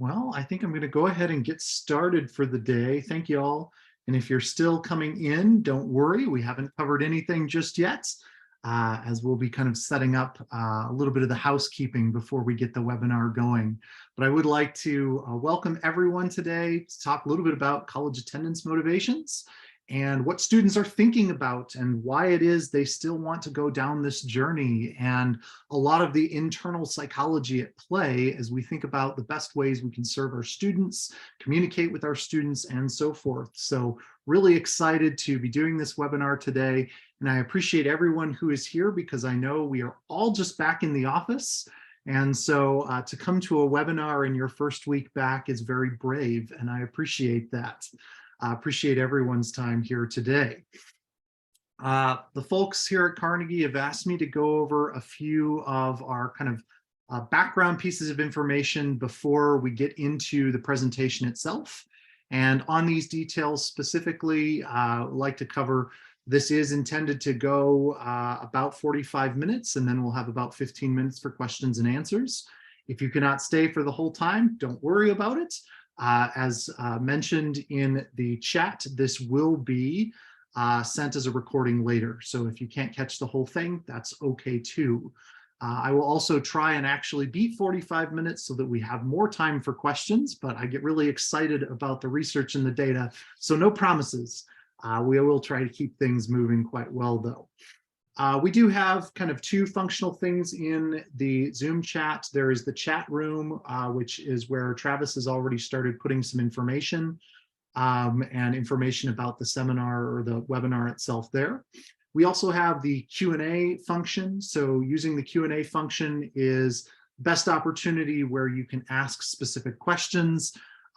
Well, I think I'm going to go ahead and get started for the day. Thank you all. And if you're still coming in, don't worry, we haven't covered anything just yet, as we'll be kind of setting up a little bit of the housekeeping before we get the webinar going. But I would like to welcome everyone today to talk a little bit about college attendance motivations and what students are thinking about and why it is they still want to go down this journey, and a lot of the internal psychology at play as we think about the best ways we can serve our students, communicate with our students, and so forth. So really excited to be doing this webinar today. And I appreciate everyone who is here because I know we are all just back in the office. And so to come to a webinar in your first week back is very brave, and I appreciate that. I appreciate everyone's time here today. The folks here at Carnegie have asked me to go over a few of our kind of background pieces of information before we get into the presentation itself. And on these details specifically, I'd like to cover, this is intended to go about 45 minutes, and then we'll have about 15 minutes for questions and answers. If you cannot stay for the whole time, don't worry about it. As mentioned in the chat, this will be sent as a recording later. So if you can't catch the whole thing, that's okay too. I will also try and actually beat 45 minutes so that we have more time for questions, but I get really excited about the research and the data, so no promises. We will try to keep things moving quite well though. We do have kind of two functional things in the Zoom chat. There is the chat room, which is where Travis has already started putting some information and information about the seminar or the webinar itself there. We also have the Q&A function. So using the Q&A function is best opportunity where you can ask specific questions.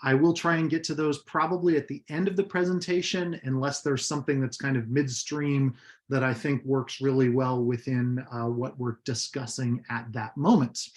I will try and get to those probably at the end of the presentation, unless there's something that's kind of midstream that I think works really well within what we're discussing at that moment.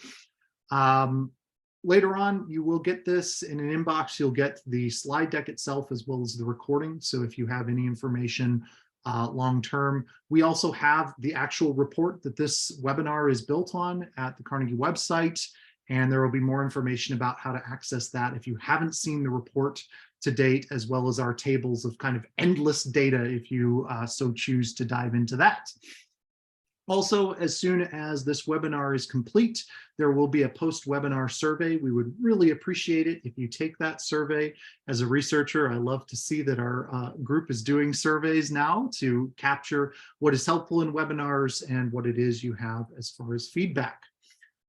Later on, you will get this in an inbox. You'll get the slide deck itself as well as the recording. So if you have any information long-term, we also have the actual report that this webinar is built on at the Carnegie website. And there will be more information about how to access that if you haven't seen the report to date, as well as our tables of kind of endless data if you so choose to dive into that. Also, as soon as this webinar is complete, there will be a post-webinar survey. We would really appreciate it if you take that survey. As a researcher, I love to see that our group is doing surveys now to capture what is helpful in webinars and what it is you have as far as feedback.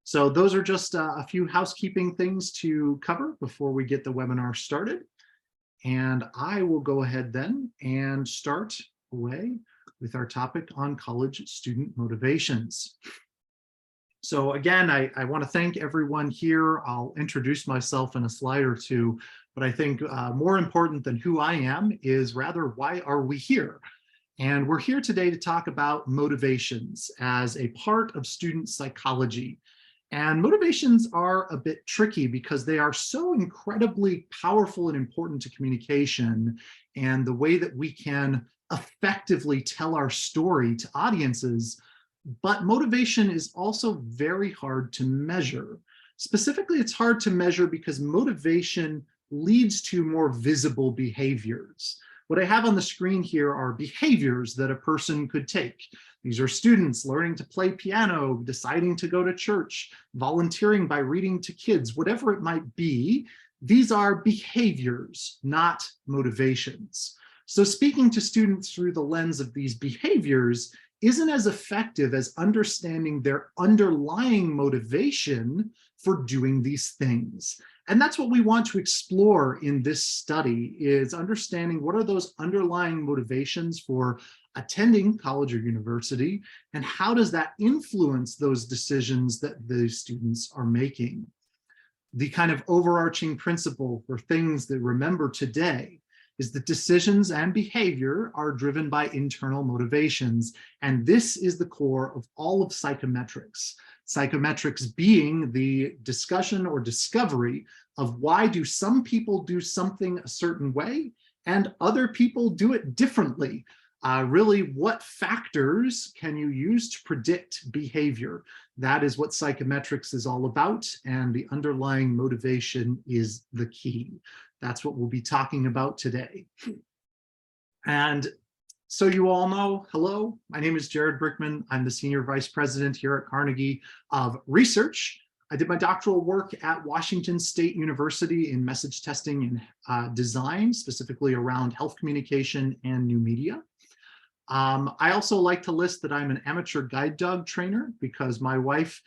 So those are just a few housekeeping things to cover before we get the webinar started. And I will go ahead then and start away with our topic on college student motivations. So again, I want to thank everyone here. I'll introduce myself in a slide or two, but I think more important than who I am is rather why are we here? And we're here today to talk about motivations as a part of student psychology. And motivations are a bit tricky because they are so incredibly powerful and important to communication and the way that we can effectively tell our story to audiences. But motivation is also very hard to measure. Specifically, it's hard to measure because motivation leads to more visible behaviors. What I have on the screen here are behaviors that a person could take. These are students learning to play piano, deciding to go to church, volunteering by reading to kids, whatever it might be. These are behaviors, not motivations. So speaking to students through the lens of these behaviors isn't as effective as understanding their underlying motivation for doing these things. And that's what we want to explore in this study, is understanding what are those underlying motivations for attending college or university, and how does that influence those decisions that the students are making. The kind of overarching principle for things that remember today is that decisions and behavior are driven by internal motivations. And this is the core of all of psychometrics. Psychometrics being the discussion or discovery of why do some people do something a certain way and other people do it differently. Really, what factors can you use to predict behavior? That is what psychometrics is all about, and the underlying motivation is the key. That's what we'll be talking about today. And so you all know, hello, my name is Jared Brickman. I'm the Senior Vice President here at Carnegie of Research. I did my doctoral work at Washington State University in message testing and design, specifically around health communication and new media. I also like to list that I'm an amateur guide dog trainer because my wife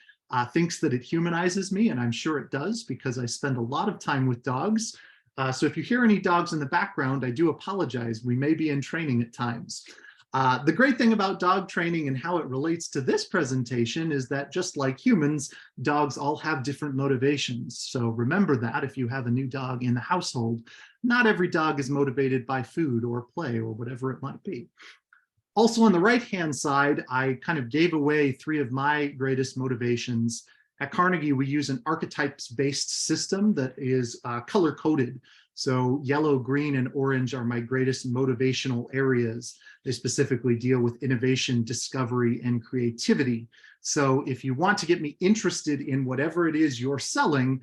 thinks that it humanizes me, and I'm sure it does because I spend a lot of time with dogs. So if you hear any dogs in the background, I do apologize. We may be in training at times. The great thing about dog training and how it relates to this presentation is that just like humans, dogs all have different motivations. So remember that if you have a new dog in the household, not every dog is motivated by food or play or whatever it might be. Also on the right-hand side, I kind of gave away 3 of my greatest motivations. At Carnegie, we use an archetypes-based system that is color-coded. So yellow, green, and orange are my greatest motivational areas. They specifically deal with innovation, discovery, and creativity. So if you want to get me interested in whatever it is you're selling,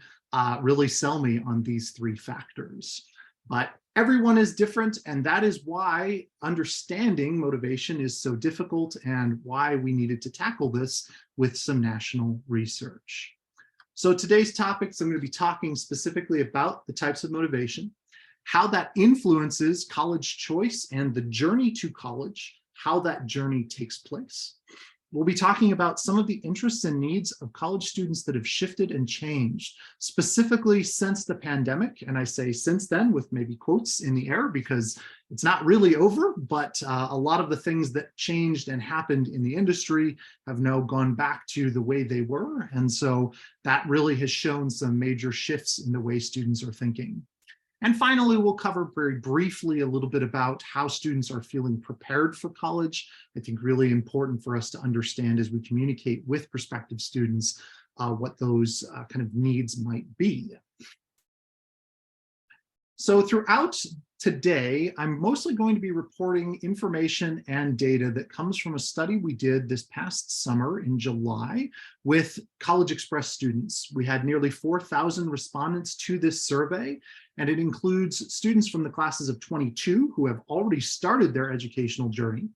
really sell me on these 3 factors. But everyone is different, and that is why understanding motivation is so difficult and why we needed to tackle this with some national research. So today's topics, I'm going to be talking specifically about the types of motivation, how that influences college choice and the journey to college, how that journey takes place. We'll be talking about some of the interests and needs of college students that have shifted and changed, specifically since the pandemic. And I say since then with maybe quotes in the air because it's not really over, but a lot of the things that changed and happened in the industry have now gone back to the way they were. And so that really has shown some major shifts in the way students are thinking. And finally, we'll cover very briefly a little bit about how students are feeling prepared for college. I think really important for us to understand as we communicate with prospective students what those kind of needs might be. So throughout today, I'm mostly going to be reporting information and data that comes from a study we did this past summer in July with College Express students. We had nearly 4,000 respondents to this survey, and it includes students from the classes of 22 who have already started their educational journey.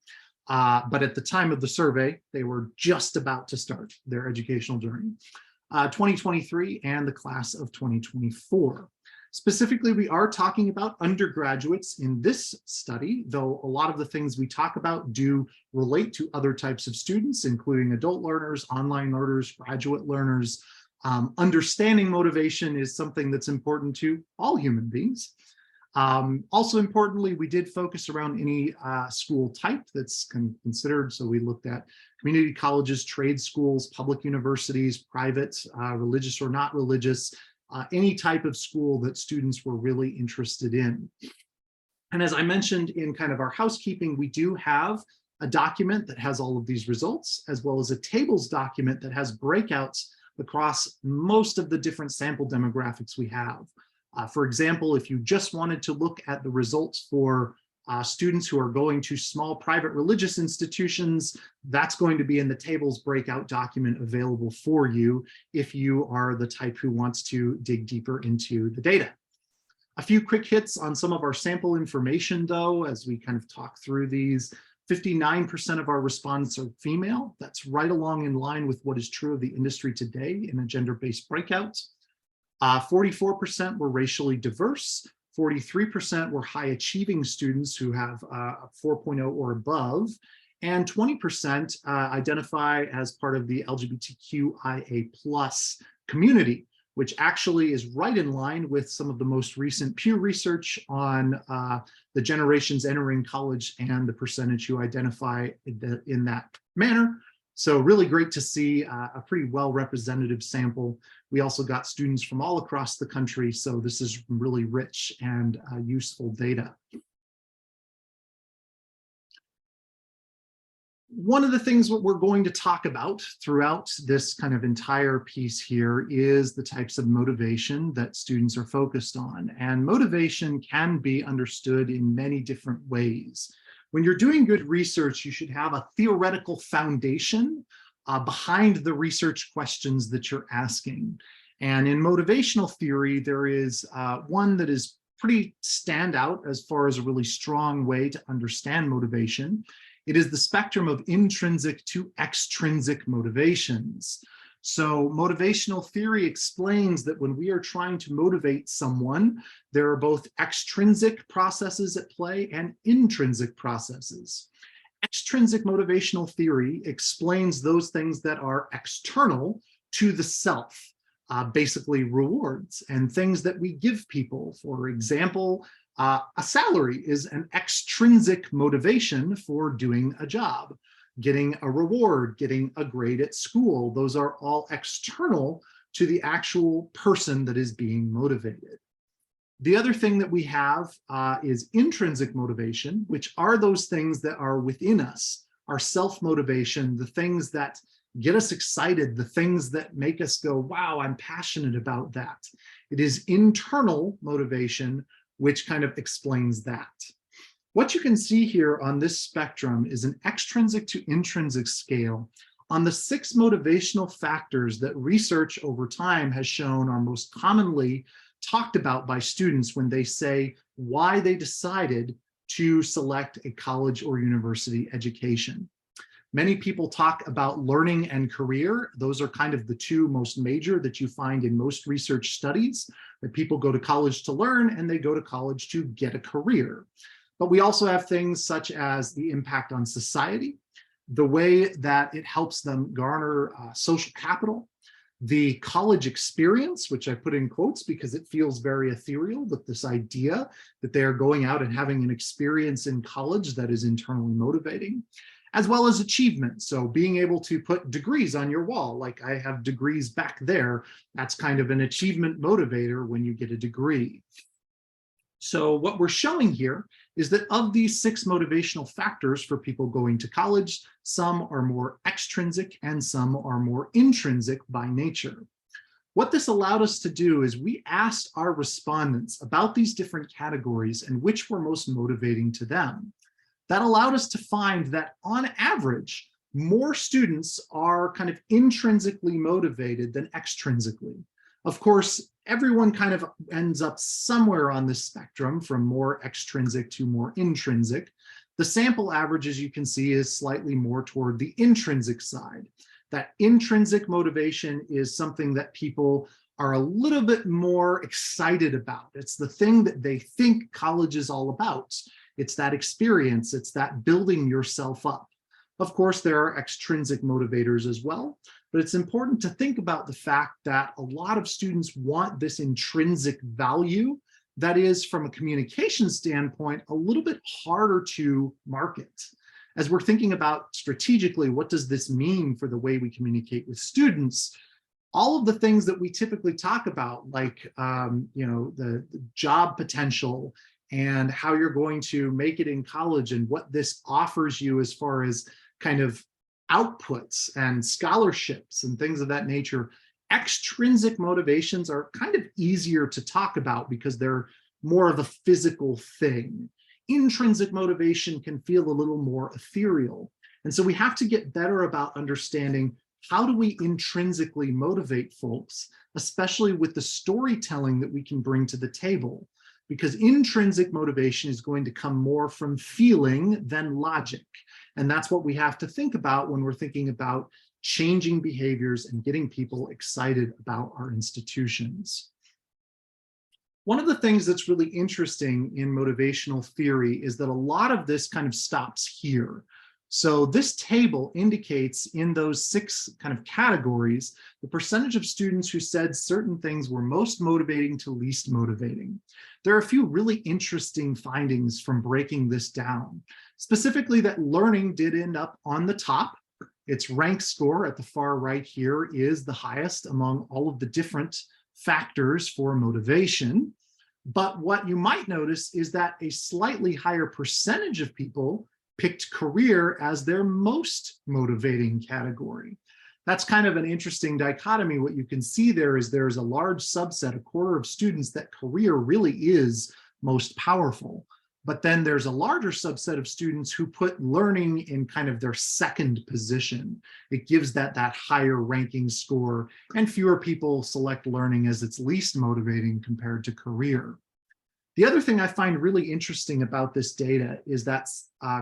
But at the time of the survey, they were just about to start their educational journey. 2023 and the class of 2024. Specifically, we are talking about undergraduates in this study, though a lot of the things we talk about do relate to other types of students, including adult learners, online learners, graduate learners. Understanding motivation is something that's important to all human beings. Also importantly, we did focus around any school type that's considered. So we looked at community colleges, trade schools, public universities, private, religious or not religious, any type of school that students were really interested in. And as I mentioned in kind of our housekeeping, we do have a document that has all of these results, as well as a tables document that has breakouts across most of the different sample demographics we have. For example, if you just wanted to look at the results for students who are going to small private religious institutions, that's going to be in the tables breakout document available for you if you are the type who wants to dig deeper into the data. A few quick hits on some of our sample information though, as we kind of talk through these. 59% of our respondents are female. That's right along in line with what is true of the industry today in a gender-based breakout. 44% were racially diverse. 43% were high-achieving students who have a 4.0 or above, and 20% identify as part of the LGBTQIA+ community, which actually is right in line with some of the most recent Pew Research on the generations entering college and the percentage who identify in that manner. So really great to see a pretty well-representative sample. We also got students from all across the country, so this is really rich and useful data. One of the things that we're going to talk about throughout this kind of entire piece here is the types of motivation that students are focused on. And motivation can be understood in many different ways. When you're doing good research, you should have a theoretical foundation behind the research questions that you're asking. And in motivational theory, there is one that is pretty standout as far as a really strong way to understand motivation. It is the spectrum of intrinsic to extrinsic motivations. So motivational theory explains that when we are trying to motivate someone, there are both extrinsic processes at play and intrinsic processes. Extrinsic motivational theory explains those things that are external to the self, basically rewards and things that we give people. For example, a salary is an extrinsic motivation for doing a job. Getting a reward, getting a grade at school, those are all external to the actual person that is being motivated. The other thing that we have is intrinsic motivation, which are those things that are within us, our self-motivation, the things that get us excited, the things that make us go, wow, I'm passionate about that. It is internal motivation, which kind of explains that. What you can see here on this spectrum is an extrinsic to intrinsic scale on the 6 motivational factors that research over time has shown are most commonly talked about by students when they say why they decided to select a college or university education. Many people talk about learning and career. Those are kind of the 2 most major that you find in most research studies, that people go to college to learn and they go to college to get a career. But we also have things such as the impact on society, the way that it helps them garner social capital, the college experience, which I put in quotes because it feels very ethereal, but this idea that they are going out and having an experience in college that is internally motivating, as well as achievement. So being able to put degrees on your wall, like I have degrees back there, that's kind of an achievement motivator when you get a degree. So what we're showing here is that of these 6 motivational factors for people going to college, some are more extrinsic and some are more intrinsic by nature. What this allowed us to do is we asked our respondents about these different categories and which were most motivating to them. That allowed us to find that on average, more students are kind of intrinsically motivated than extrinsically. Of course, everyone kind of ends up somewhere on this spectrum from more extrinsic to more intrinsic. The sample average, as you can see, is slightly more toward the intrinsic side. That intrinsic motivation is something that people are a little bit more excited about. It's the thing that they think college is all about. It's that experience, it's that building yourself up. Of course, there are extrinsic motivators as well, but it's important to think about the fact that a lot of students want this intrinsic value that is, from a communication standpoint, a little bit harder to market. As we're thinking about strategically, what does this mean for the way we communicate with students? All of the things that we typically talk about, like the job potential and how you're going to make it in college and what this offers you as far as kind of outputs and scholarships and things of that nature. Extrinsic motivations are kind of easier to talk about because they're more of a physical thing. Intrinsic motivation can feel a little more ethereal. And so we have to get better about understanding how do we intrinsically motivate folks, especially with the storytelling that we can bring to the table. Because intrinsic motivation is going to come more from feeling than logic. And that's what we have to think about when we're thinking about changing behaviors and getting people excited about our institutions. One of the things that's really interesting in motivational theory is that a lot of this kind of stops here. So this table indicates in those 6 kind of categories, the percentage of students who said certain things were most motivating to least motivating. There are a few really interesting findings from breaking this down. Specifically, that learning did end up on the top. Its rank score at the far right here is the highest among all of the different factors for motivation. But what you might notice is that a slightly higher percentage of people picked career as their most motivating category. That's kind of an interesting dichotomy. What you can see there is there's a large subset, a quarter of students, that career really is most powerful. But then there's a larger subset of students who put learning in kind of their second position. It gives that higher ranking score, and fewer people select learning as its least motivating compared to career. The other thing I find really interesting about this data is that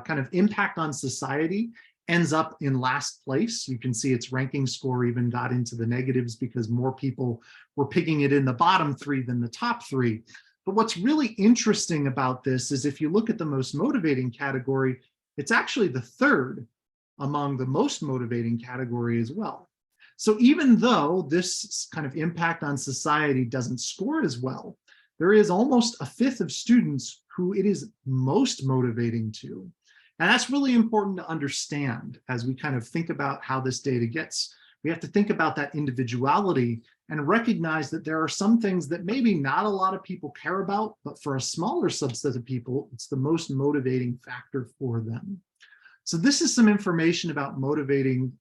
kind of impact on society ends up in last place. You can see its ranking score even got into the negatives because more people were picking it in the bottom 3 than the top 3. But what's really interesting about this is if you look at the most motivating category, it's actually the third among the most motivating category as well. So even though this kind of impact on society doesn't score as well, there is almost a fifth of students who it is most motivating to. And that's really important to understand as we kind of think about how this data gets. We have to think about that individuality and recognize that there are some things that maybe not a lot of people care about, but for a smaller subset of people, it's the most motivating factor for them. So this is some information about motivating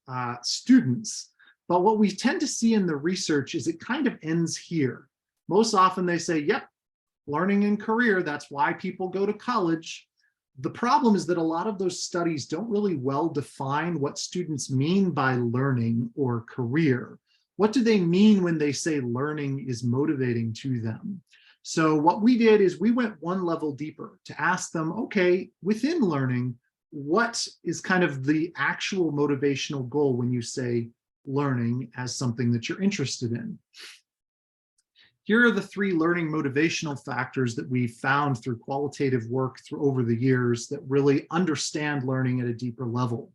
students. But what we tend to see in the research is it kind of ends here. Most often they say, yep, learning and career, that's why people go to college. The problem is that a lot of those studies don't really well define what students mean by learning or career. What do they mean when they say learning is motivating to them? So what we did is we went one level deeper to ask them, okay, within learning, what is kind of the actual motivational goal when you say learning as something that you're interested in? Here are the 3 learning motivational factors that we found through qualitative work over the years that really understand learning at a deeper level.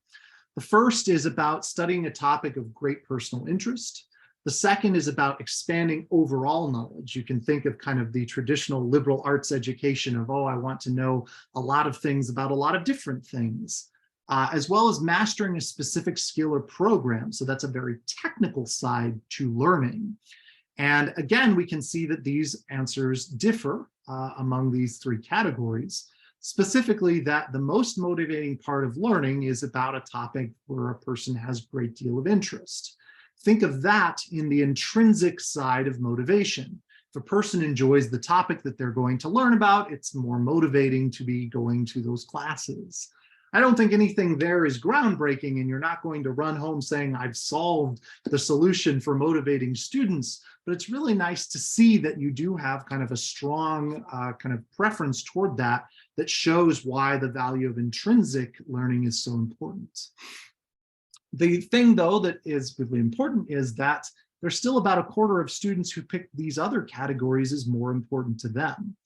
The first is about studying a topic of great personal interest. The second is about expanding overall knowledge. You can think of kind of the traditional liberal arts education of, oh, I want to know a lot of things about a lot of different things, as well as mastering a specific skill or program. So that's a very technical side to learning. And again, we can see that these answers differ among these 3 categories. Specifically, that the most motivating part of learning is about a topic where a person has a great deal of interest. Think of that in the intrinsic side of motivation. If a person enjoys the topic that they're going to learn about, it's more motivating to be going to those classes. I don't think anything there is groundbreaking, and you're not going to run home saying, I've solved the solution for motivating students, but it's really nice to see that you do have kind of a strong kind of preference toward that, that shows why the value of intrinsic learning is so important. The thing, though, that is really important is that there's still about a quarter of students who pick these other categories as more important to them.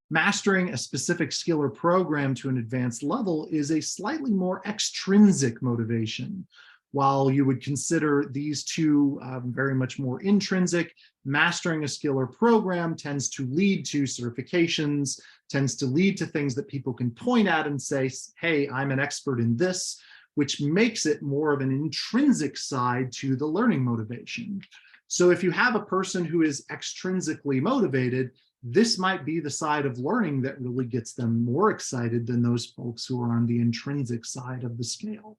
Mastering a specific skill or program to an advanced level is a slightly more extrinsic motivation. While you would consider these 2 very much more intrinsic, mastering a skill or program tends to lead to certifications, tends to lead to things that people can point at and say, hey, I'm an expert in this, which makes it more of an intrinsic side to the learning motivation. So if you have a person who is extrinsically motivated, this might be the side of learning that really gets them more excited than those folks who are on the intrinsic side of the scale.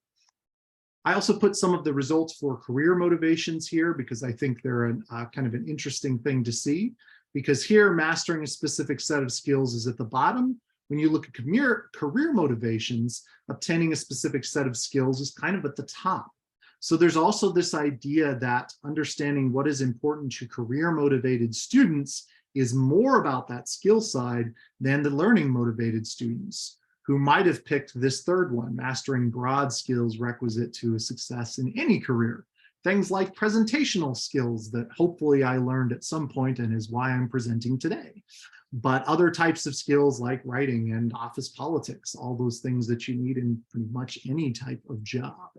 I also put some of the results for career motivations here because I think they're kind of an interesting thing to see, because here mastering a specific set of skills is at the bottom. When you look at career motivations, obtaining a specific set of skills is kind of at the top. So there's also this idea that understanding what is important to career motivated students is more about that skill side than the learning motivated students who might have picked this third one, mastering broad skills requisite to a success in any career. Things like presentational skills that hopefully I learned at some point and is why I'm presenting today. But other types of skills like writing and office politics, all those things that you need in pretty much any type of job.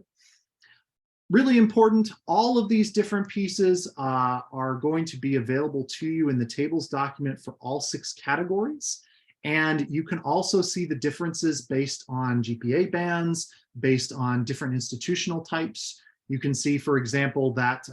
Really important, all of these different pieces are going to be available to you in the tables document for all 6 categories. And you can also see the differences based on GPA bands, based on different institutional types. You can see, for example, that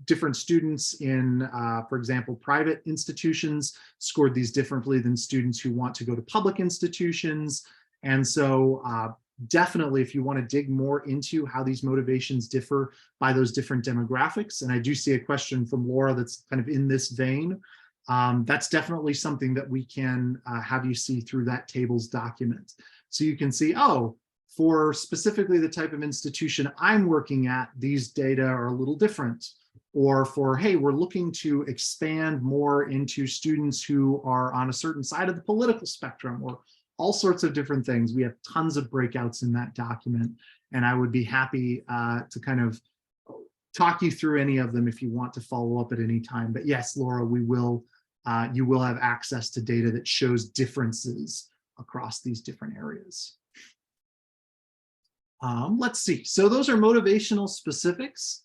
different students in, for example, private institutions scored these differently than students who want to go to public institutions. And so definitely, if you want to dig more into how these motivations differ by those different demographics, and I do see a question from Laura that's kind of in this vein, that's definitely something that we can have you see through that tables document. So you can see, oh, for specifically the type of institution I'm working at, these data are a little different. Or for, hey, we're looking to expand more into students who are on a certain side of the political spectrum, or all sorts of different things. We have tons of breakouts in that document, and I would be happy to kind of talk you through any of them if you want to follow up at any time. But yes, Laura, we will. You will have access to data that shows differences across these different areas. Let's see. So those are motivational specifics.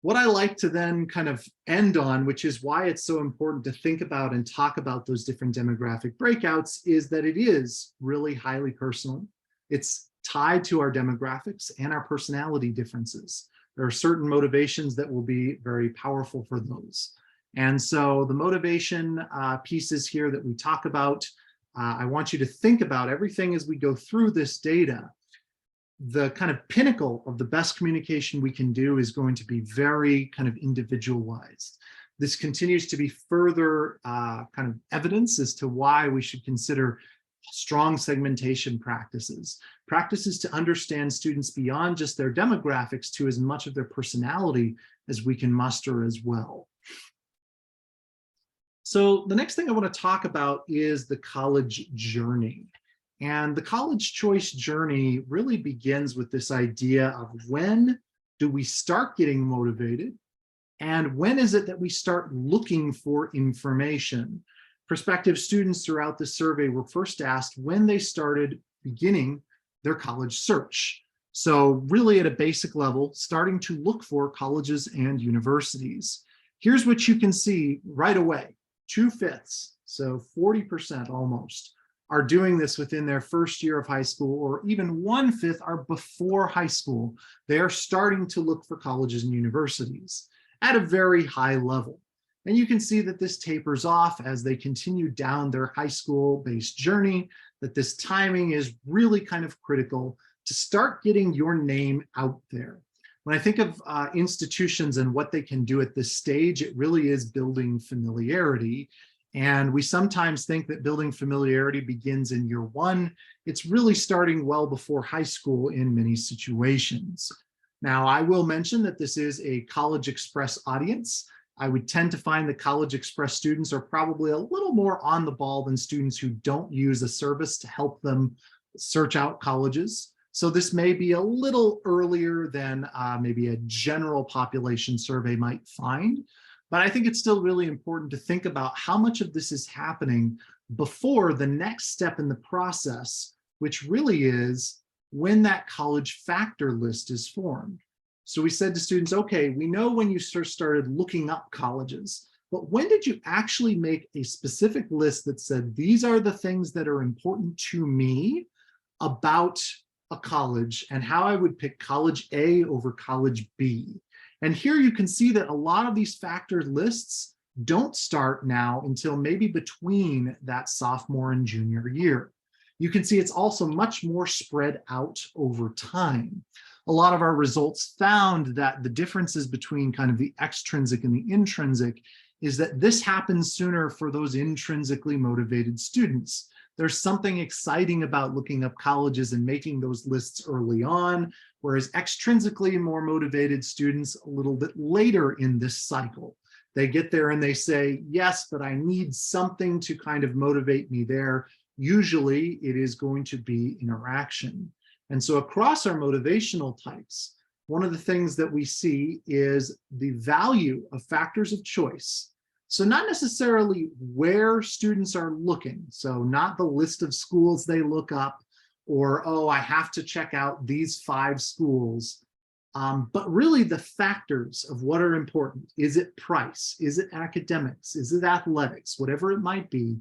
What I like to then kind of end on, which is why it's so important to think about and talk about those different demographic breakouts, is that it is really highly personal. It's tied to our demographics and our personality differences. There are certain motivations that will be very powerful for those. And so the motivation pieces here that we talk about, I want you to think about everything as we go through this data. The kind of pinnacle of the best communication we can do is going to be very kind of individualized. This continues to be further kind of evidence as to why we should consider strong segmentation practices, practices to understand students beyond just their demographics to as much of their personality as we can muster as well. So the next thing I want to talk about is the college journey. And the college choice journey really begins with this idea of when do we start getting motivated, and when is it that we start looking for information? Prospective students throughout the survey were first asked when they started beginning their college search. So really at a basic level, starting to look for colleges and universities. Here's what you can see right away. 2/5, so 40% almost, are doing this within their first year of high school, or even 1/5 are before high school. They are starting to look for colleges and universities at a very high level. And you can see that this tapers off as they continue down their high school-based journey, that this timing is really kind of critical to start getting your name out there. When I think of institutions and what they can do at this stage, it really is building familiarity. And we sometimes think that building familiarity begins in year one. It's really starting well before high school in many situations. Now, I will mention that this is a College Express audience. I would tend to find that College Express students are probably a little more on the ball than students who don't use a service to help them search out colleges. So this may be a little earlier than maybe a general population survey might find. But I think it's still really important to think about how much of this is happening before the next step in the process, which really is when that college factor list is formed. So we said to students, okay, we know when you started looking up colleges, but when did you actually make a specific list that said, these are the things that are important to me about a college and how I would pick college A over college B? And here you can see that a lot of these factor lists don't start now until maybe between that sophomore and junior year. You can see it's also much more spread out over time. A lot of our results found that the differences between kind of the extrinsic and the intrinsic is that this happens sooner for those intrinsically motivated students. There's something exciting about looking up colleges and making those lists early on, whereas extrinsically more motivated students a little bit later in this cycle. They get there and they say, yes, but I need something to kind of motivate me there. Usually it is going to be interaction. And so across our motivational types, one of the things that we see is the value of factors of choice. So not necessarily where students are looking, so not the list of schools they look up, or, oh, I have to check out these 5 schools, but really the factors of what are important. Is it price? Is it academics? Is it athletics? Whatever it might be,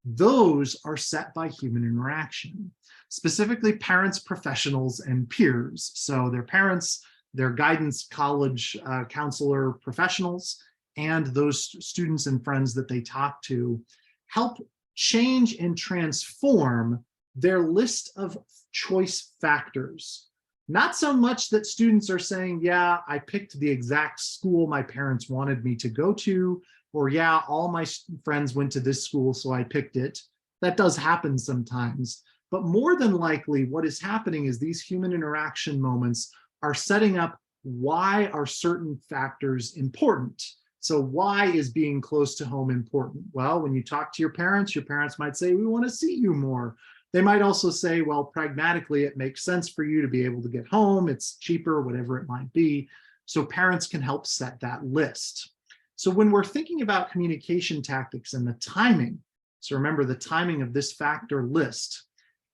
those are set by human interaction, specifically parents, professionals, and peers. So their parents, their guidance, college counselor professionals, and those students and friends that they talk to help change and transform their list of choice factors. Not so much that students are saying, yeah, I picked the exact school my parents wanted me to go to. or yeah, all my friends went to this school, so I picked it. That does happen sometimes. But more than likely, what is happening is these human interaction moments are setting up why are certain factors important. So why is being close to home important? Well, when you talk to your parents might say, we want to see you more. They might also say, well, pragmatically, it makes sense for you to be able to get home. It's cheaper, whatever it might be. So parents can help set that list. So when we're thinking about communication tactics and the timing, so remember the timing of this factor list,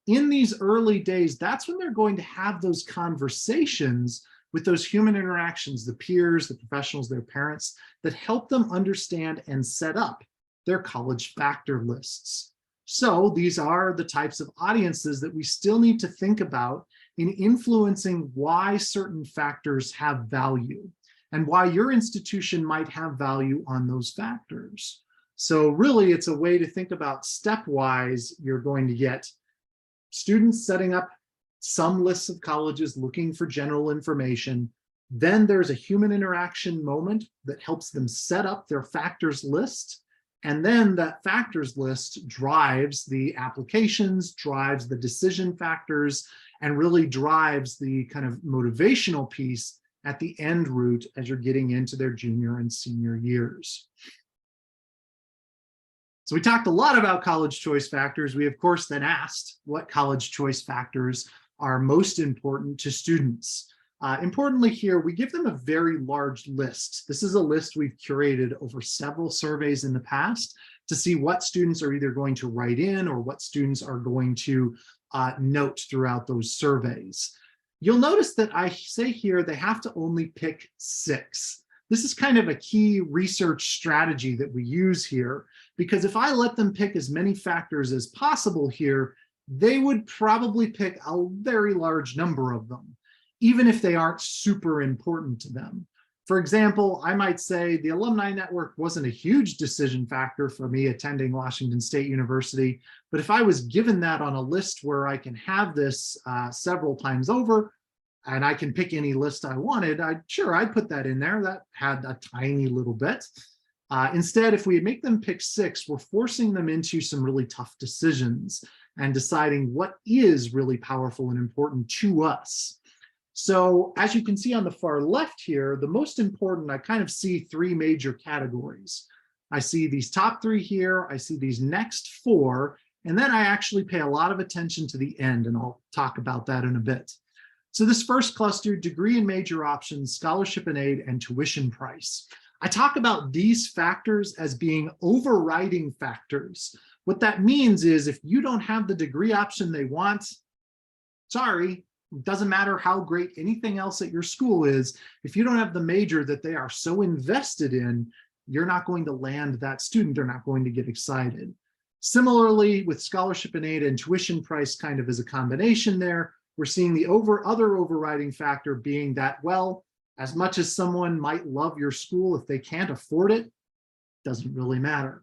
in these early days, that's when they're going to have those conversations with those human interactions, the peers, the professionals, their parents, that help them understand and set up their college factor lists. So these are the types of audiences that we still need to think about in influencing why certain factors have value and why your institution might have value on those factors. So really, it's a way to think about stepwise. You're going to get students setting up some lists of colleges looking for general information. Then there's a human interaction moment that helps them set up their factors list. And then that factors list drives the applications, drives the decision factors, and really drives the kind of motivational piece at the end route as you're getting into their junior and senior years. So we talked a lot about college choice factors. We, of course, then asked what college choice factors are most important to students. Importantly here, we give them a very large list. This is a list we've curated over several surveys in the past to see what students are either going to write in or what students are going to note throughout those surveys. You'll notice that I say here they have to only pick 6. This is kind of a key research strategy that we use here, because if I let them pick as many factors as possible here, they would probably pick a very large number of them, even if they aren't super important to them. For example, I might say the alumni network wasn't a huge decision factor for me attending Washington State University, but if I was given that on a list where I can have this several times over, and I can pick any list I wanted, I'd put that in there. That had a tiny little bit. Instead, if we make them pick 6, we're forcing them into some really tough decisions and deciding what is really powerful and important to us. So as you can see on the far left here, the most important, I kind of see 3 major categories. I see these top 3 here, I see these next 4, and then I actually pay a lot of attention to the end, and I'll talk about that in a bit. So this first cluster, degree and major options, scholarship and aid, and tuition price. I talk about these factors as being overriding factors. What that means is if you don't have the degree option they want, sorry, it doesn't matter how great anything else at your school is. If you don't have the major that they are so invested in, you're not going to land that student. They're not going to get excited. Similarly, with scholarship and aid and tuition price kind of as a combination there, we're seeing the other overriding factor being that, well, as much as someone might love your school, if they can't afford it, doesn't really matter.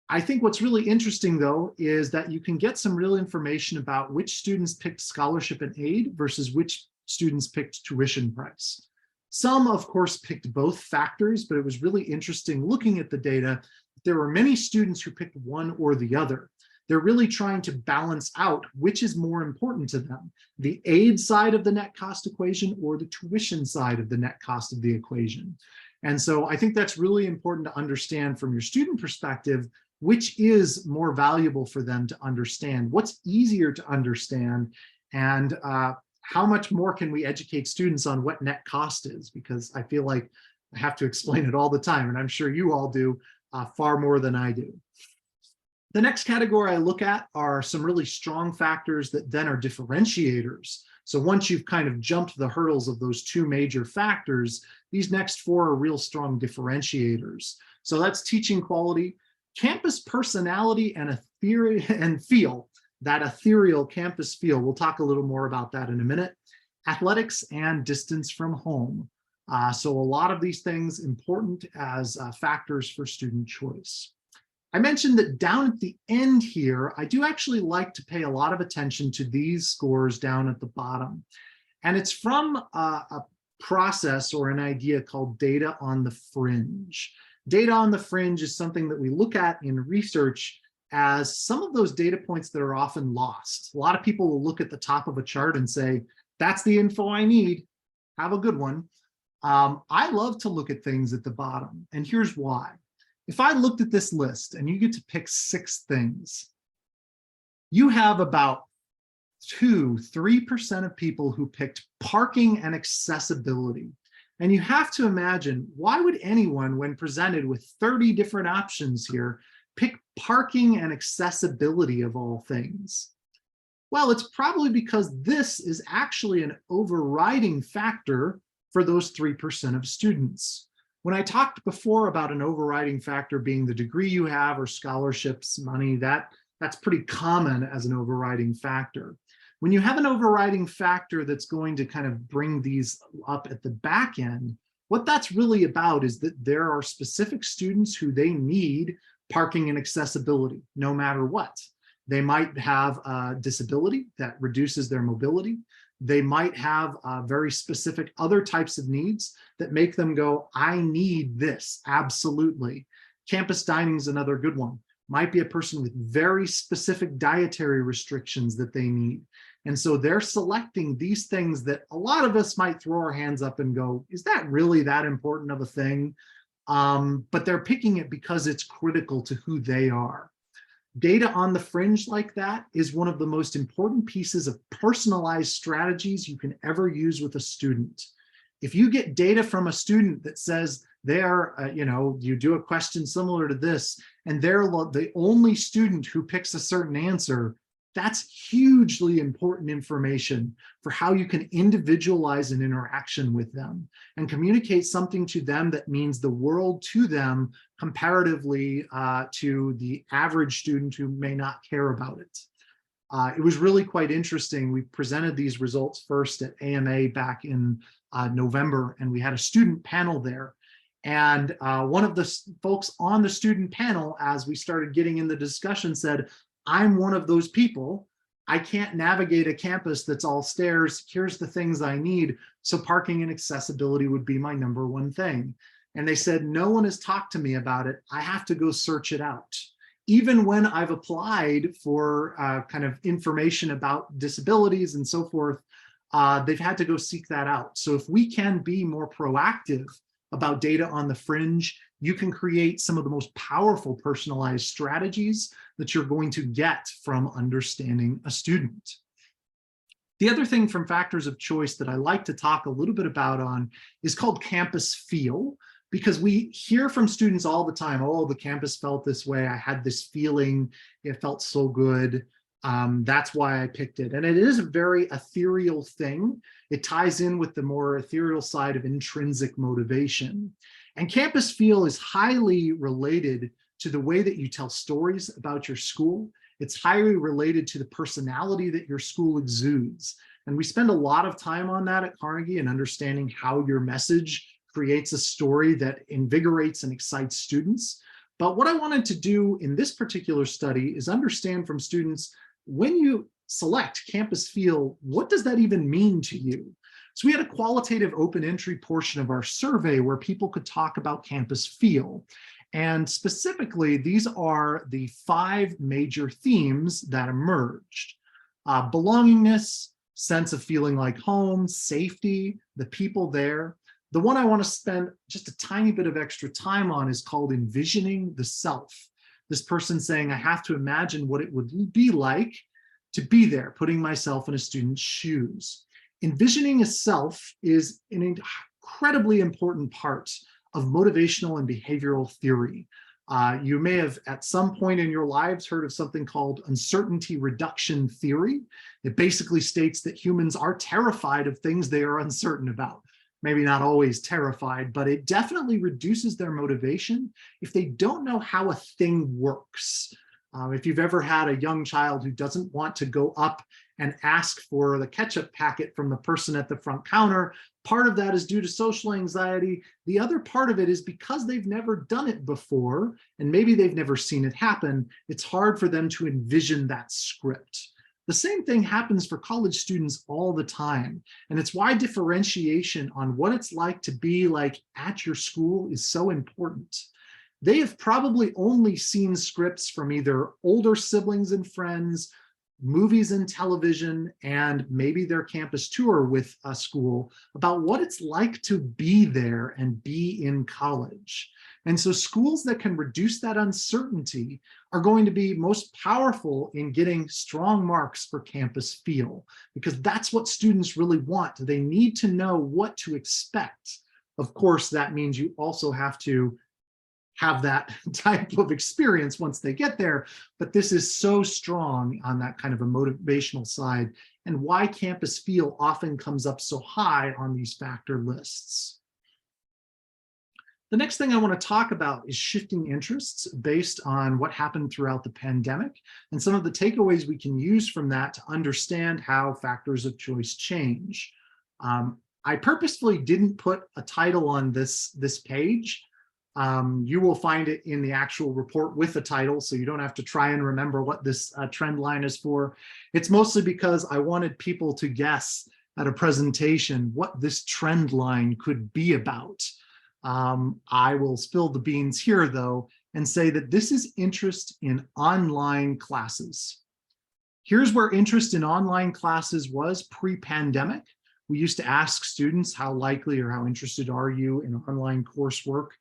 I think what's really interesting, though, is that you can get some real information about which students picked scholarship and aid versus which students picked tuition price. Some, of course, picked both factors, but it was really interesting looking at the data. There were many students who picked one or the other. They're really trying to balance out which is more important to them, the aid side of the net cost equation or the tuition side of the net cost of the equation. And so I think that's really important to understand from your student perspective, which is more valuable for them to understand, what's easier to understand, and how much more can we educate students on what net cost is, because I feel like I have to explain it all the time, and I'm sure you all do far more than I do. The next category I look at are some really strong factors that then are differentiators. So once you've kind of jumped the hurdles of those 2 major factors, these next 4 are real strong differentiators. So that's teaching quality, campus personality, and feel, that ethereal campus feel. We'll talk a little more about that in a minute. Athletics and distance from home. So a lot of these things important as factors for student choice. I mentioned that down at the end here, I do actually like to pay a lot of attention to these scores down at the bottom. And it's from a process or an idea called data on the fringe. Data on the fringe is something that we look at in research as some of those data points that are often lost. A lot of people will look at the top of a chart and say, that's the info I need. Have a good one. I love to look at things at the bottom, and here's why. If I looked at this list and you get to pick 6 things, you have about 2-3% of people who picked parking and accessibility. And you have to imagine, why would anyone, when presented with 30 different options here, pick parking and accessibility of all things? Well, it's probably because this is actually an overriding factor for those 3% of students. When I talked before about an overriding factor being the degree you have or scholarships, money, that's pretty common as an overriding factor. When you have an overriding factor that's going to kind of bring these up at the back end, what that's really about is that there are specific students who they need parking and accessibility, no matter what. They might have a disability that reduces their mobility. They might have very specific other types of needs that make them go, I need this, absolutely. Campus dining is another good one. Might be a person with very specific dietary restrictions that they need. And so they're selecting these things that a lot of us might throw our hands up and go, is that really that important of a thing? But they're picking it because it's critical to who they are. Data on the fringe like that is one of the most important pieces of personalized strategies you can ever use with a student. If you get data from a student that says they're, you do a question similar to this, and they're the only student who picks a certain answer, that's hugely important information for how you can individualize an interaction with them and communicate something to them that means the world to them comparatively to the average student who may not care about it. It was really quite interesting. We presented these results first at AMA back in November, and we had a student panel there. And one of the folks on the student panel, as we started getting in the discussion, said, I'm one of those people. I can't navigate a campus that's all stairs. Here's the things I need. So parking and accessibility would be my number one thing. And they said, no one has talked to me about it. I have to go search it out. Even when I've applied for kind of information about disabilities and so forth, they've had to go seek that out. So if we can be more proactive about data on the fringe, you can create some of the most powerful personalized strategies that you're going to get from understanding a student. The other thing from factors of choice that I like to talk a little bit about on is called campus feel, because we hear from students all the time, oh, the campus felt this way, I had this feeling, it felt so good, that's why I picked it. And it is a very ethereal thing. It ties in with the more ethereal side of intrinsic motivation. And campus feel is highly related to the way that you tell stories about your school. It's highly related to the personality that your school exudes. And we spend a lot of time on that at Carnegie and understanding how your message creates a story that invigorates and excites students. But what I wanted to do in this particular study is understand from students, when you select campus feel, what does that even mean to you? So we had a qualitative open entry portion of our survey where people could talk about campus feel. And specifically, these are the 5 major themes that emerged. Belongingness, sense of feeling like home, safety, the people there. The one I want to spend just a tiny bit of extra time on is called envisioning the self. This person saying, I have to imagine what it would be like to be there, putting myself in a student's shoes. Envisioning a self is an incredibly important part of motivational and behavioral theory. You may have at some point in your lives heard of something called uncertainty reduction theory. It basically states that humans are terrified of things they are uncertain about. Maybe not always terrified, but it definitely reduces their motivation if they don't know how a thing works. If you've ever had a young child who doesn't want to go up and ask for the ketchup packet from the person at the front counter, part of that is due to social anxiety. The other part of it is because they've never done it before, and maybe they've never seen it happen, it's hard for them to envision that script. The same thing happens for college students all the time. And it's why differentiation on what it's like to be like at your school is so important. they have probably only seen scripts from either older siblings and friends, movies and television, and maybe their campus tour with a school about what it's like to be there and be in college. And so schools that can reduce that uncertainty are going to be most powerful in getting strong marks for campus feel, because that's what students really want. They need to know what to expect. Of course, that means you also have to have that type of experience once they get there, but this is so strong on that kind of a motivational side, and why campus feel often comes up so high on these factor lists. The next thing I want to talk about is shifting interests based on what happened throughout the pandemic and some of the takeaways we can use from that to understand how factors of choice change. I purposefully didn't put a title on this page. You will find it in the actual report with a title, so you don't have to try and remember what this trend line is for. It's mostly because I wanted people to guess at a presentation what this trend line could be about. I will spill the beans here, though, and say that this is interest in online classes. Here's where interest in online classes was pre-pandemic. We used to ask students, how likely or how interested are you in online coursework?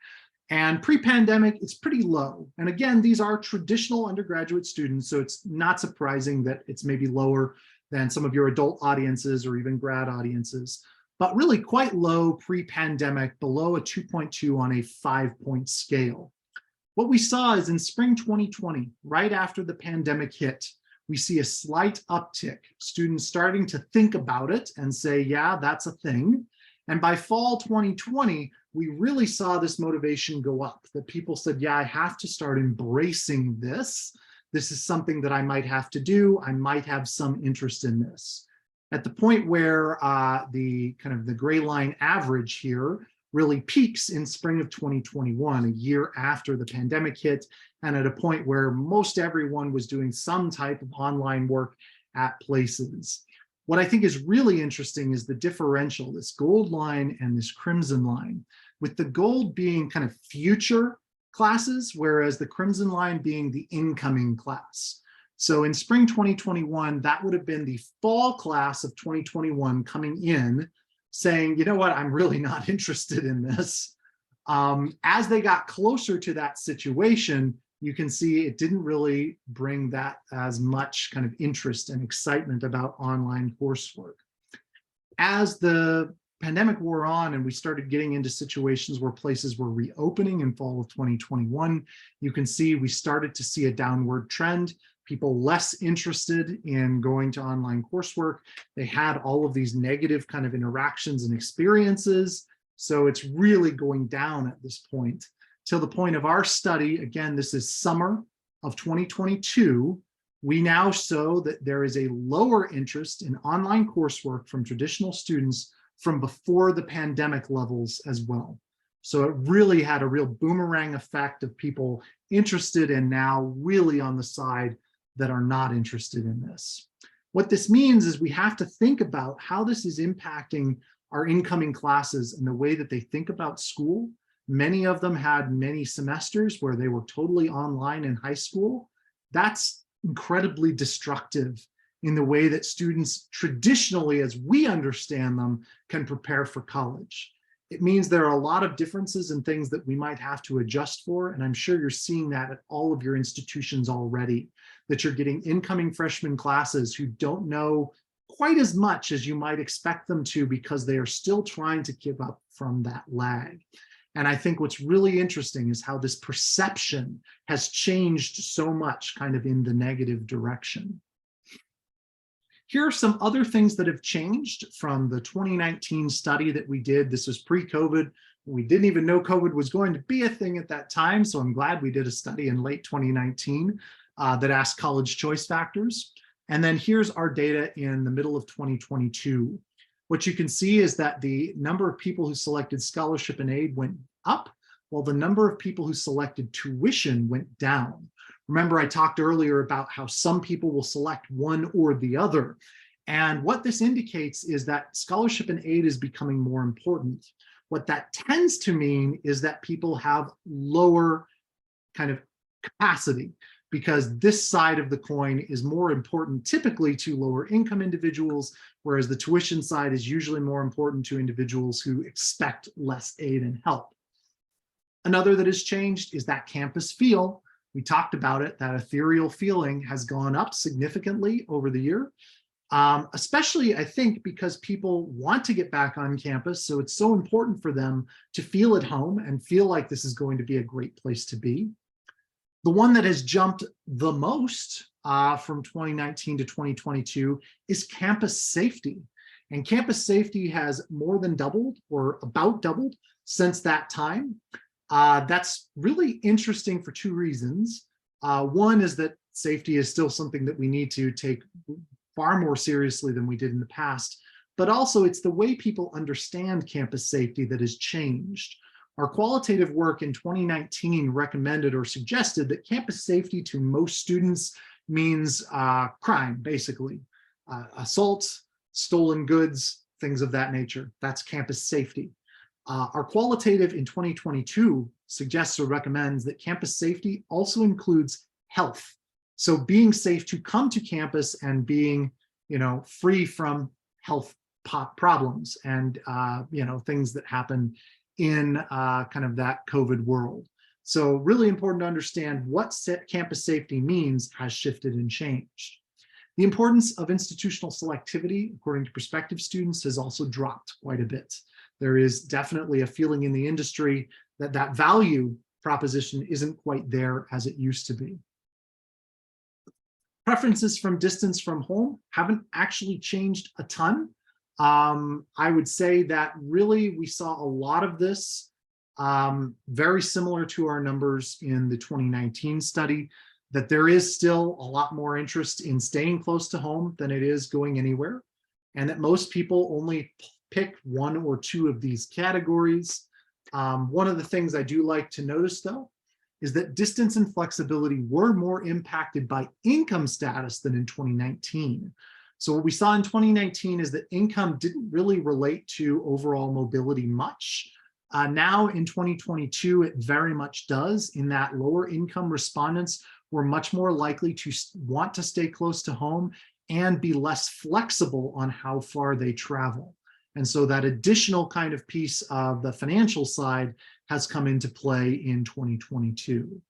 And pre-pandemic, it's pretty low. And again, these are traditional undergraduate students, so it's not surprising that it's maybe lower than some of your adult audiences or even grad audiences, but really quite low pre-pandemic, below a 2.2 on a 5-point scale. What we saw is in spring 2020, right after the pandemic hit, we see a slight uptick, students starting to think about it and say, yeah, that's a thing. And by fall 2020, we really saw this motivation go up, that people said, yeah, I have to start embracing this. This is something that I might have to do. I might have some interest in this. At the point where the gray line average here really peaks in spring of 2021, a year after the pandemic hit, and at a point where most everyone was doing some type of online work at places. What I think is really interesting is the differential, this gold line and this crimson line, with the gold being kind of future classes, whereas the crimson line being the incoming class. So in spring 2021, that would have been the fall class of 2021 coming in saying, you know what, I'm really not interested in this. As they got closer to that situation, you can see it didn't really bring that as much kind of interest and excitement about online coursework. As the pandemic wore on and we started getting into situations where places were reopening in fall of 2021, you can see we started to see a downward trend. People less interested in going to online coursework. They had all of these negative kind of interactions and experiences. So it's really going down at this point. Till the point of our study, again, this is summer of 2022, we now show that there is a lower interest in online coursework from traditional students from before the pandemic levels as well. So it really had a real boomerang effect of people interested and now really on the side that are not interested in this. What this means is we have to think about how this is impacting our incoming classes and the way that they think about school. Many of them had many semesters where they were totally online in high school. That's incredibly destructive in the way that students traditionally, as we understand them, can prepare for college. It means there are a lot of differences and things that we might have to adjust for, and I'm sure you're seeing that at all of your institutions already, that you're getting incoming freshman classes who don't know quite as much as you might expect them to because they are still trying to keep up from that lag. And I think what's really interesting is how this perception has changed so much kind of in the negative direction. Here are some other things that have changed from the 2019 study that we did. This was pre-COVID. We didn't even know COVID was going to be a thing at that time. So I'm glad we did a study in late 2019 that asked college choice factors. And then here's our data in the middle of 2022. What you can see is that the number of people who selected scholarship and aid went up, while the number of people who selected tuition went down. Remember, I talked earlier about how some people will select one or the other. And what this indicates is that scholarship and aid is becoming more important. What that tends to mean is that people have lower kind of capacity, because this side of the coin is more important typically to lower income individuals, whereas the tuition side is usually more important to individuals who expect less aid and help. Another that has changed is that campus feel. We talked about it, that ethereal feeling has gone up significantly over the year, especially I think because people want to get back on campus. So it's so important for them to feel at home and feel like this is going to be a great place to be. The one that has jumped the most from 2019 to 2022 is campus safety. And campus safety has more than doubled, or about doubled, since that time. That's really interesting for two reasons. One is that safety is still something that we need to take far more seriously than we did in the past, but also it's the way people understand campus safety that has changed. Our qualitative work in 2019 recommended or suggested that campus safety to most students means crime, basically. Assaults, stolen goods, things of that nature. That's campus safety. Our qualitative in 2022 suggests or recommends that campus safety also includes health. So being safe to come to campus and being, free from health problems and, things that happen in kind of that COVID world. So really important to understand what campus safety means has shifted and changed. The importance of institutional selectivity, according to prospective students, has also dropped quite a bit. There is definitely a feeling in the industry that that value proposition isn't quite there as it used to be. Preferences from distance from home haven't actually changed a ton. I would say that really we saw a lot of this very similar to our numbers in the 2019 study, that there is still a lot more interest in staying close to home than it is going anywhere, and that most people only pick one or two of these categories. One of the things I do like to notice, though, is that distance and flexibility were more impacted by income status than in 2019. So what we saw in 2019 is that income didn't really relate to overall mobility much. Now in 2022, it very much does, in that lower income respondents were much more likely to want to stay close to home and be less flexible on how far they travel. And so that additional kind of piece of the financial side has come into play in 2022.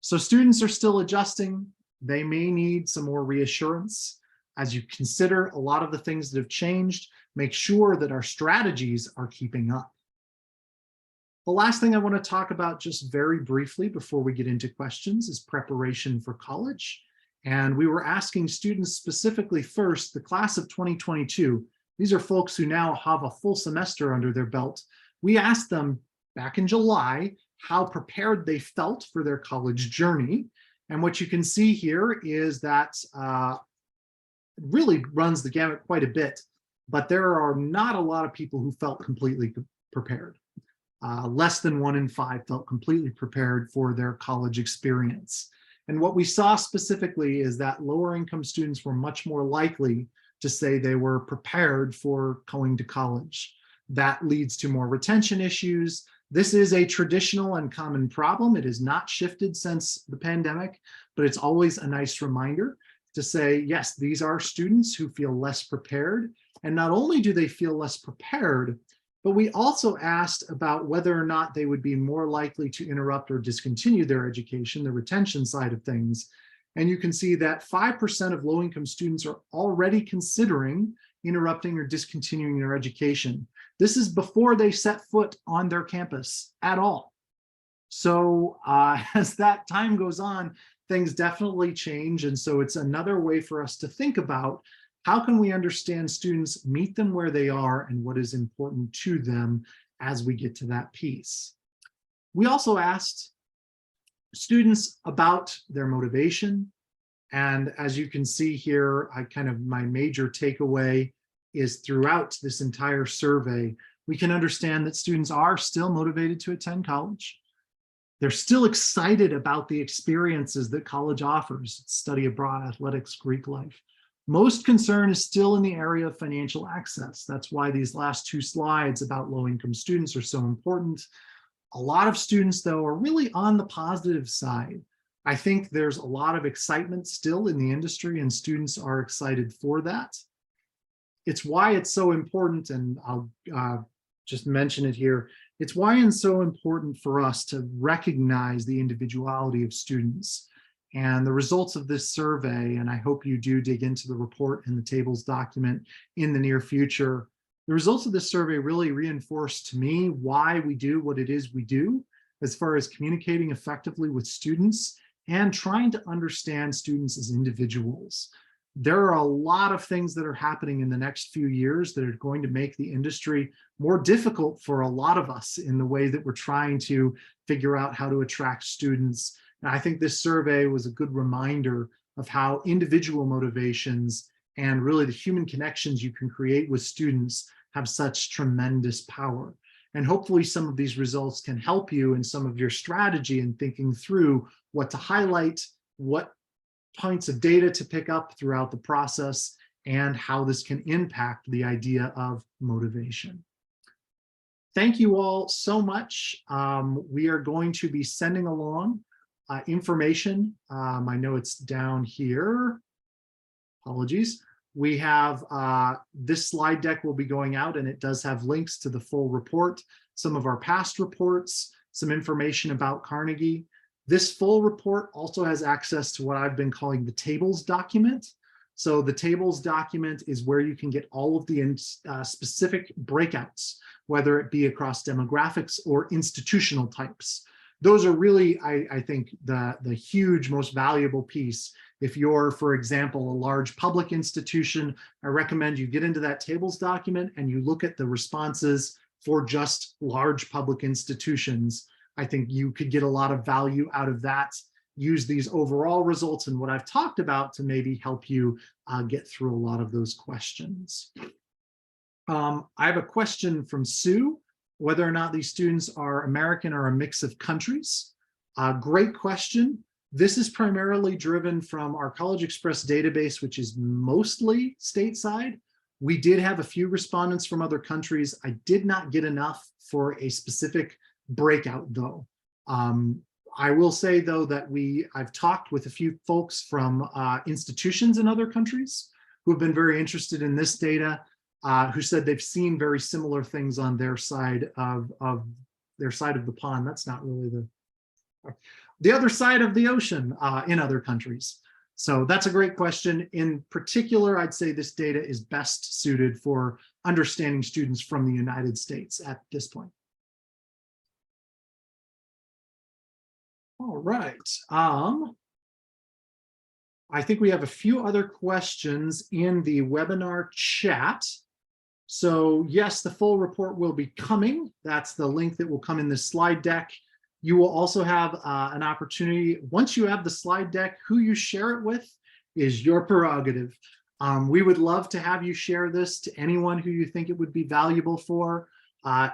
So students are still adjusting. They may need some more reassurance. As you consider a lot of the things that have changed, make sure that our strategies are keeping up. The last thing I want to talk about just very briefly before we get into questions is preparation for college. And we were asking students specifically first, the class of 2022, these are folks who now have a full semester under their belt. We asked them back in July how prepared they felt for their college journey. And what you can see here is that it really runs the gamut quite a bit, but there are not a lot of people who felt completely prepared. Less than 1 in 5 felt completely prepared for their college experience. And what we saw specifically is that lower income students were much more likely to say they were prepared for going to college. That leads to more retention issues. This is a traditional and common problem. It has not shifted since the pandemic, but it's always a nice reminder to say, yes, these are students who feel less prepared. And not only do they feel less prepared, but we also asked about whether or not they would be more likely to interrupt or discontinue their education, the retention side of things. And you can see that 5% of low-income students are already considering interrupting or discontinuing their education. This is before they set foot on their campus at all. So as that time goes on, things definitely change. And so it's another way for us to think about how can we understand students, meet them where they are, and what is important to them as we get to that piece. We also asked students about their motivation. And as you can see here, my major takeaway is throughout this entire survey, we can understand that students are still motivated to attend college. They're still excited about the experiences that college offers: study abroad, athletics, Greek life. Most concern is still in the area of financial access. That's why these last two slides about low-income students are so important. A lot of students, though, are really on the positive side. I think there's a lot of excitement still in the industry, and students are excited for that. It's why it's so important, and I'll just mention it here. It's why it's so important for us to recognize the individuality of students. And the results of this survey, and I hope you do dig into the report and the tables document in the near future, the results of this survey really reinforce to me why we do what it is we do, as far as communicating effectively with students and trying to understand students as individuals. There are a lot of things that are happening in the next few years that are going to make the industry more difficult for a lot of us in the way that we're trying to figure out how to attract students. And I think this survey was a good reminder of how individual motivations and really the human connections you can create with students have such tremendous power. And hopefully some of these results can help you in some of your strategy in thinking through what to highlight, what points of data to pick up throughout the process, and how this can impact the idea of motivation. Thank you all so much. We are going to be sending along information. I know it's down here. Apologies. We have this slide deck will be going out, and it does have links to the full report, some of our past reports, some information about Carnegie. This full report also has access to what I've been calling the tables document. So the tables document is where you can get all of the specific breakouts, whether it be across demographics or institutional types. Those are really, I think, the huge, most valuable piece. If you're, for example, a large public institution, I recommend you get into that tables document and you look at the responses for just large public institutions. I think you could get a lot of value out of that. Use these overall results and what I've talked about to maybe help you get through a lot of those questions. I have a question from Sue, whether or not these students are American or a mix of countries. Great question. This is primarily driven from our College Express database, which is mostly stateside. We did have a few respondents from other countries. I did not get enough for a specific breakout, though. I will say, though, that I've talked with a few folks from institutions in other countries who have been very interested in this data, who said they've seen very similar things on their side of the pond. That's not really the other side of the ocean in other countries. So that's a great question. In particular, I'd say this data is best suited for understanding students from the United States at this point. All right. I think we have a few other questions in the webinar chat. So yes, the full report will be coming. That's the link that will come in this slide deck. You will also have an opportunity, once you have the slide deck, who you share it with is your prerogative. We would love to have you share this to anyone who you think it would be valuable for.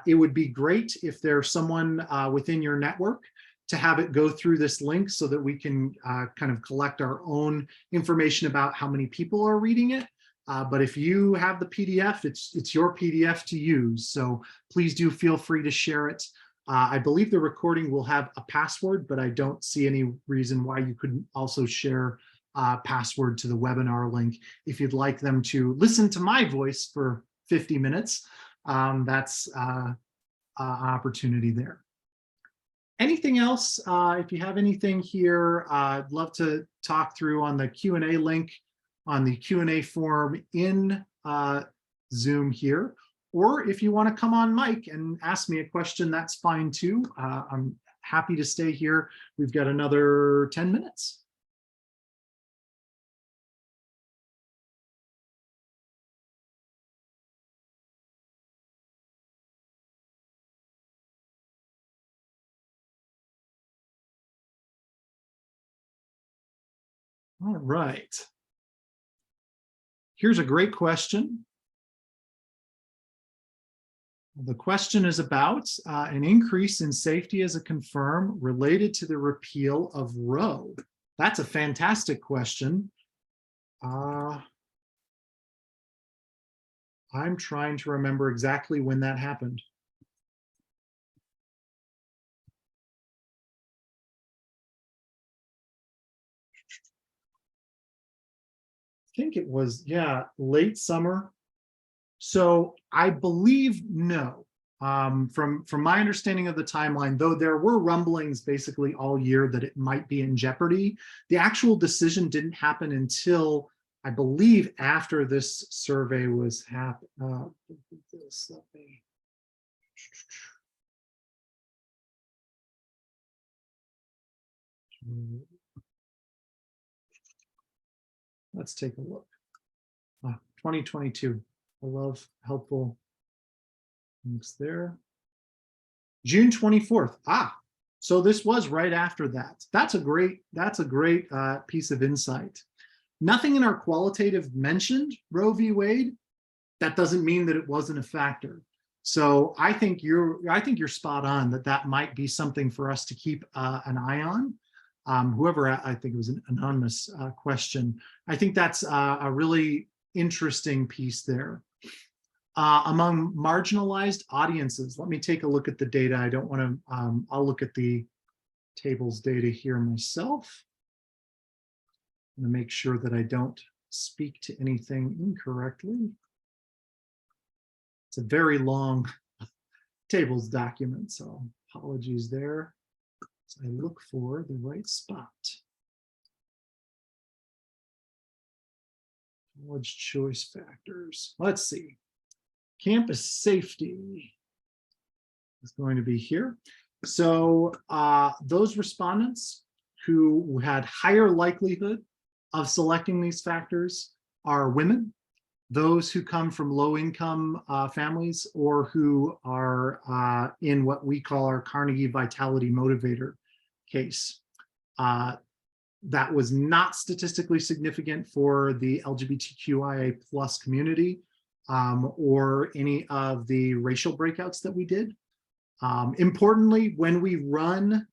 It would be great if there's someone within your network to have it go through this link so that we can kind of collect our own information about how many people are reading it. But if you have the PDF, it's your PDF to use. So please do feel free to share it. I believe the recording will have a password, but I don't see any reason why you couldn't also share a password to the webinar link. If you'd like them to listen to my voice for 50 minutes, that's an opportunity there. Anything else? If you have anything here, I'd love to talk through on the Q&A link on the Q&A form in Zoom here. Or if you want to come on mic and ask me a question, that's fine too. I'm happy to stay here. We've got another 10 minutes. All right. Here's a great question. The question is about an increase in safety as a confirm related to the repeal of Roe. That's a fantastic question. I'm trying to remember exactly when that happened. think it was, yeah, late summer. So I believe no. From my understanding of the timeline, though there were rumblings basically all year that it might be in jeopardy, the actual decision didn't happen until I believe after this survey was happened. Let's take a look. 2022. I love helpful links there. June 24th. So this was right after that. That's a great piece of insight. Nothing in our qualitative mentioned Roe v. Wade. That doesn't mean that it wasn't a factor. So I think you're spot on that might be something for us to keep an eye on. Whoever, I think it was an anonymous question. I think that's a really interesting piece there. Among marginalized audiences, let me take a look at the data. I don't want to, I'll look at the tables data here myself. I'm going to make sure that I don't speak to anything incorrectly. It's a very long tables document, so apologies there. So I look for the right spot. College choice factors. Let's see. Campus safety is going to be here. So those respondents who had higher likelihood of selecting these factors are women, those who come from low-income families, or who are in what we call our Carnegie Vitality Motivator case. That was not statistically significant for the LGBTQIA+ community or any of the racial breakouts that we did. Importantly, when we run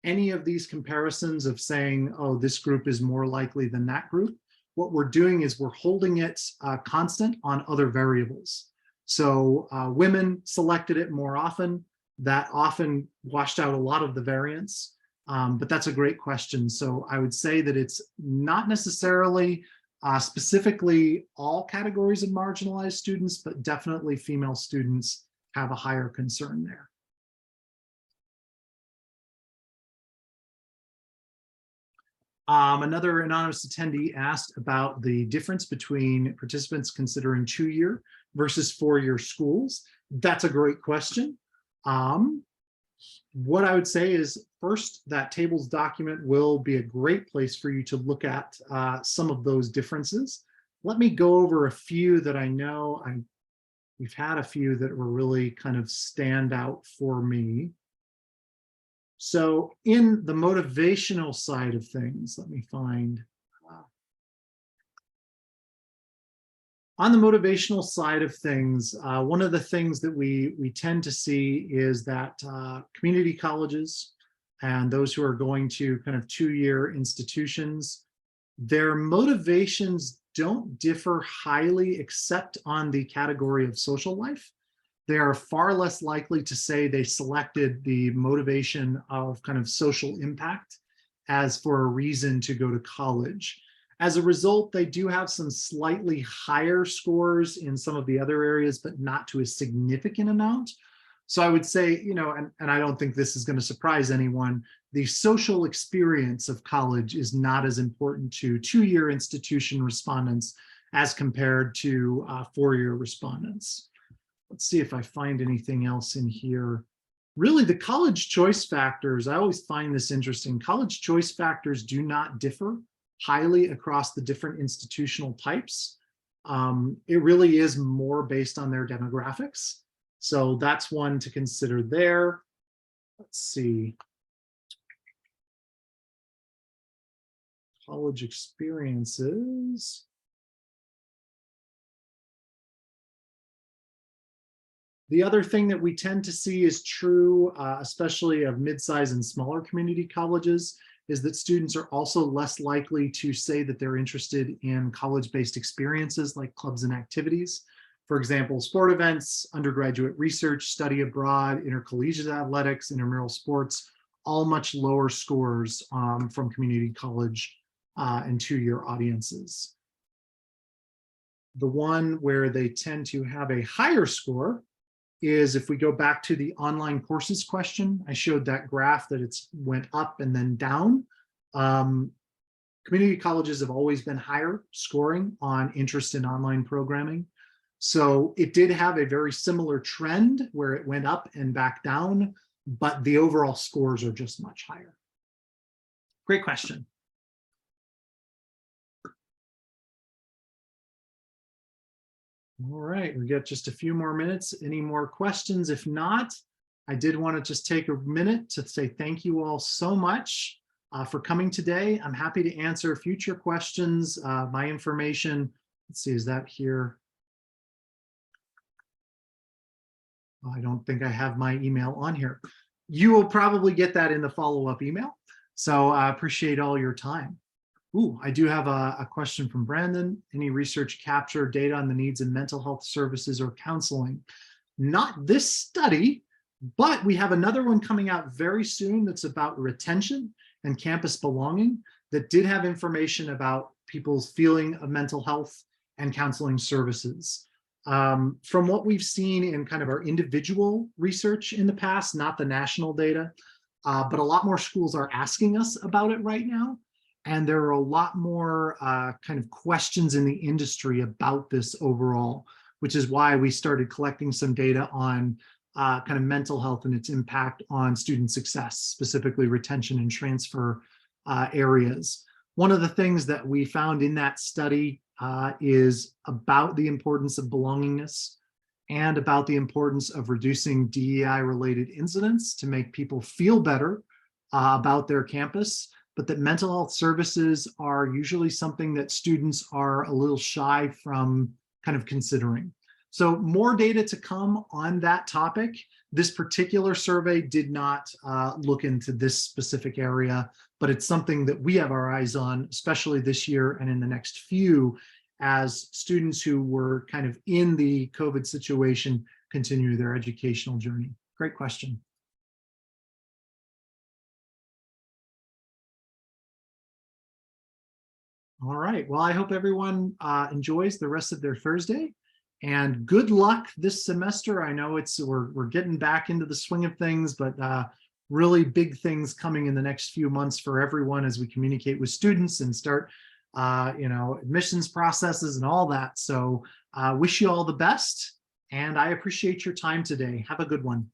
any of these comparisons of saying, oh, this group is more likely than that group, what we're doing is we're holding it constant on other variables. So women selected it more often. That often washed out a lot of the variance, but that's a great question. So I would say that it's not necessarily specifically all categories of marginalized students, but definitely female students have a higher concern there. Another anonymous attendee asked about the difference between participants considering 2-year versus 4-year schools. That's a great question. What I would say is, first, that tables document will be a great place for you to look at some of those differences. Let me go over a few that I know we've had a few that were really kind of stand out for me. So in the motivational side of things, let me find. On the motivational side of things, one of the things that we tend to see is that community colleges and those who are going to kind of 2-year institutions, their motivations don't differ highly except on the category of social life. They are far less likely to say they selected the motivation of kind of social impact as for a reason to go to college. As a result, they do have some slightly higher scores in some of the other areas, but not to a significant amount. So I would say, you know, and I don't think this is going to surprise anyone, the social experience of college is not as important to 2-year institution respondents as compared to 4-year respondents. Let's see if I find anything else in here. Really, the college choice factors, I always find this interesting. College choice factors do not differ highly across the different institutional types. It really is more based on their demographics. So that's one to consider there. Let's see. College experiences. The other thing that we tend to see is true, especially of mid-size and smaller community colleges, is that students are also less likely to say that they're interested in college-based experiences like clubs and activities. For example, sport events, undergraduate research, study abroad, intercollegiate athletics, intramural sports, all much lower scores from community college and 2-year audiences. The one where they tend to have a higher score is if we go back to the online courses question. I showed that graph that it's went up and then down. Community colleges have always been higher scoring on interest in online programming. So it did have a very similar trend where it went up and back down, but the overall scores are just much higher. Great question. All right, we got just a few more minutes. Any more questions? If not, I did want to just take a minute to say thank you all so much for coming today. I'm happy to answer future questions. My information, let's see, is that here? I don't think I have my email on here. You will probably get that in the follow-up email. So I appreciate all your time. Ooh, I do have a question from Brandon. Any research capture data on the needs in mental health services or counseling? Not this study, but we have another one coming out very soon that's about retention and campus belonging that did have information about people's feeling of mental health and counseling services. From what we've seen in kind of our individual research in the past, not the national data, but a lot more schools are asking us about it right now. And there are a lot more kind of questions in the industry about this overall, which is why we started collecting some data on kind of mental health and its impact on student success, specifically retention and transfer areas. One of the things that we found in that study is about the importance of belongingness and about the importance of reducing DEI-related incidents to make people feel better about their campus, but that mental health services are usually something that students are a little shy from kind of considering. So more data to come on that topic. This particular survey did not look into this specific area, but it's something that we have our eyes on, especially this year and in the next few, as students who were kind of in the COVID situation continue their educational journey. Great question. All right, well, I hope everyone enjoys the rest of their Thursday, and good luck this semester. I know we're getting back into the swing of things, but really big things coming in the next few months for everyone as we communicate with students and start admissions processes and all that. So wish you all the best, and I appreciate your time today. Have a good one.